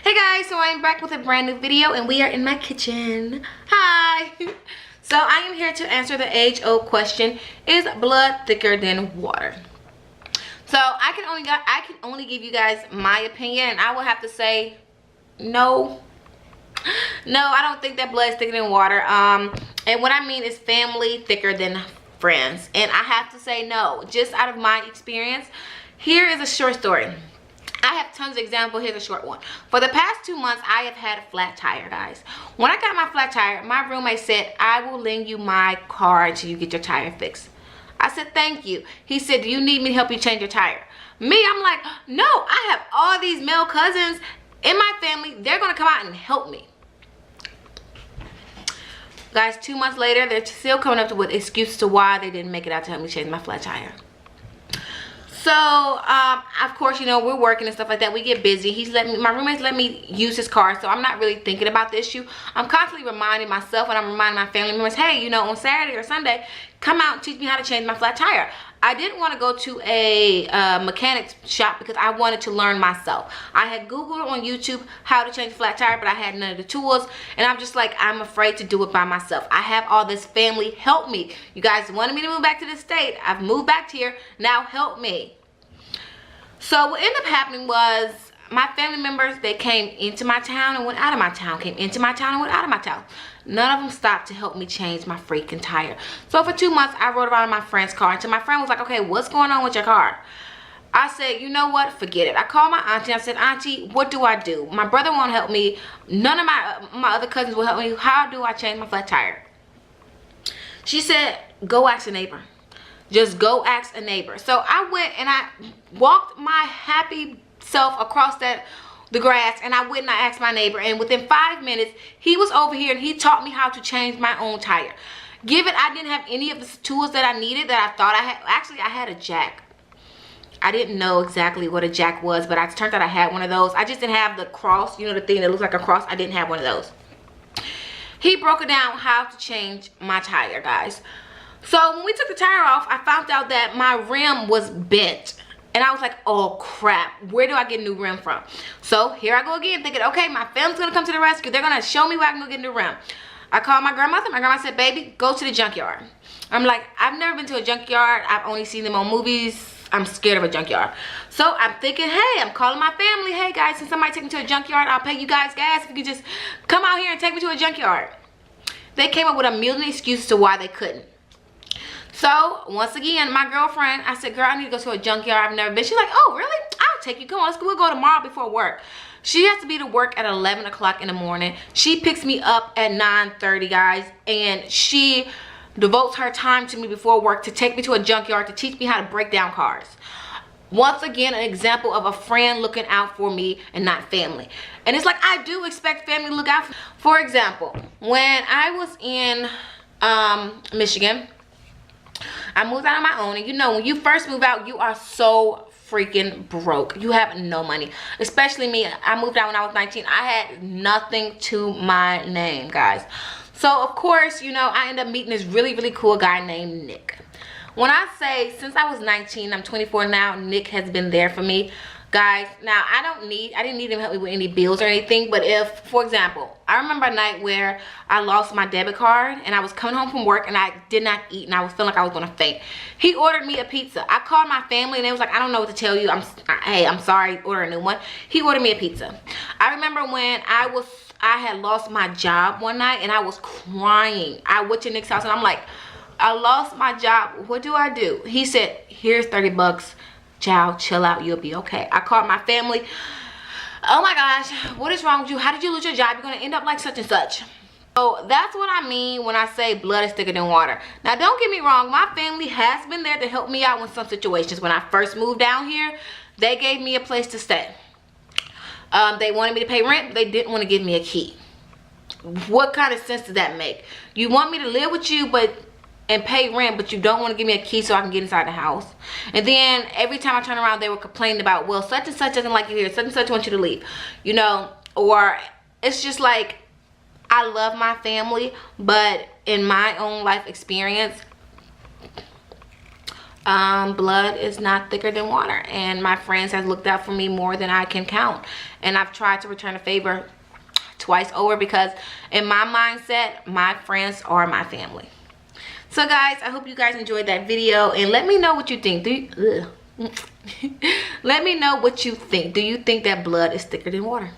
Hey guys, so I'm back with a brand new video and we are in my kitchen. Hi. So I am here to answer the age-old question, is blood thicker than water? So I can only give you guys my opinion, and I will have to say no. No, I don't think that blood is thicker than water. And what I mean is family thicker than friends. And I have to say no, just out of my experience. Here is a short story. I have tons of examples. Here's a short one. For the past 2 months, I have had a flat tire, guys. When I got my flat tire, my roommate said, I will lend you my car until you get your tire fixed. I said, thank you. He said, do you need me to help you change your tire? Me, I'm like, no, I have all these male cousins in my family. They're going to come out and help me. Guys, 2 months later, they're still coming up with excuses to why they didn't make it out to help me change my flat tire. So, of course, you know, we're working and stuff like that. We get busy. My roommate's let me use his car, so I'm not really thinking about the issue. I'm constantly reminding myself and I'm reminding my family members, hey, you know, on Saturday or Sunday, come out and teach me how to change my flat tire. I didn't want to go to a mechanic shop because I wanted to learn myself. I had Googled on YouTube how to change a flat tire, but I had none of the tools. And I'm just like, I'm afraid to do it by myself. I have all this family. Help me. You guys wanted me to move back to the state. I've moved back here. Now help me. So what ended up happening was my family members, they came into my town and went out of my town. Came into my town and went out of my town. None of them stopped to help me change my freaking tire. So for 2 months, I rode around in my friend's car until my friend was like, okay, what's going on with your car? I said, you know what? Forget it. I called my auntie. I said, auntie, what do I do? My brother won't help me. None of my other cousins will help me. How do I change my flat tire? She said, go ask a neighbor. Just go ask a neighbor. So I went and I walked my happy self across the grass, and I went and I asked my neighbor, and within 5 minutes he was over here and he taught me how to change my own tire. Given I didn't have any of the tools that I needed that I thought I had. Actually, I had a jack. I didn't know exactly what a jack was, but it turned out I had one of those. I just didn't have the cross, you know, the thing that looks like a cross. I didn't have one of those. He broke it down how to change my tire, guys. So when we took the tire off, I found out that my rim was bent. And I was like, oh crap, where do I get a new rim from? So here I go again thinking, okay, my family's gonna come to the rescue. They're gonna show me where I can go get a new rim. I called my grandmother. My grandma said, baby, go to the junkyard. I'm like, I've never been to a junkyard. I've only seen them on movies. I'm scared of a junkyard. So I'm thinking, hey, I'm calling my family. Hey guys, can somebody take me to a junkyard? I'll pay you guys gas if you could just come out here and take me to a junkyard. They came up with a million excuses to why they couldn't. So once again, my girlfriend, I said, girl, I need to go to a junkyard. I've never been. She's like, oh really? I'll take you. Come on, we'll go tomorrow before work. She has to be to work at 11 o'clock in the morning. She picks me up at 9:30, guys, and she devotes her time to me before work to take me to a junkyard to teach me how to break down cars. Once again, an example of a friend looking out for me and not family. And it's like, I do expect family to look out for example, when I was in Michigan, I moved out on my own, and you know, when you first move out, you are so freaking broke. You have no money. Especially me. I moved out when I was 19. I had nothing to my name, guys. So of course, you know, I ended up meeting this really, really cool guy named Nick. When I say since I was 19, I'm 24 now, Nick has been there for me. Guys, now I didn't need him to help me with any bills or anything, but if, for example, I remember a night where I lost my debit card and I was coming home from work and I did not eat and I was feeling like I was gonna faint. He ordered me a pizza. I called my family and they was like, I don't know what to tell you. Hey, I'm sorry, order a new one. He ordered me a pizza. I remember when I had lost my job one night and I was crying. I went to Nick's house and I'm like, I lost my job. What do I do? He said, here's 30 bucks. Child, chill out, you'll be okay. I called my family. Oh my gosh, what is wrong with you? How did you lose your job? You're gonna end up like such and such. So that's what I mean when I say blood is thicker than water. Now don't get me wrong, my family has been there to help me out in some situations. When I first moved down here, they gave me a place to stay. They wanted me to pay rent, but they didn't want to give me a key. What kind of sense does that make? You want me to live with you and pay rent, but you don't want to give me a key so I can get inside the house? And then every time I turn around, they were complaining about, well, such and such doesn't like you here, such and such wants you to leave, you know. Or it's just like, I love my family, but in my own life experience, blood is not thicker than water, and my friends have looked out for me more than I can count, and I've tried to return a favor twice over, because in my mindset, my friends are my family. So guys, I hope you guys enjoyed that video, and let me know what you think. Let me know what you think. Do you think that blood is thicker than water?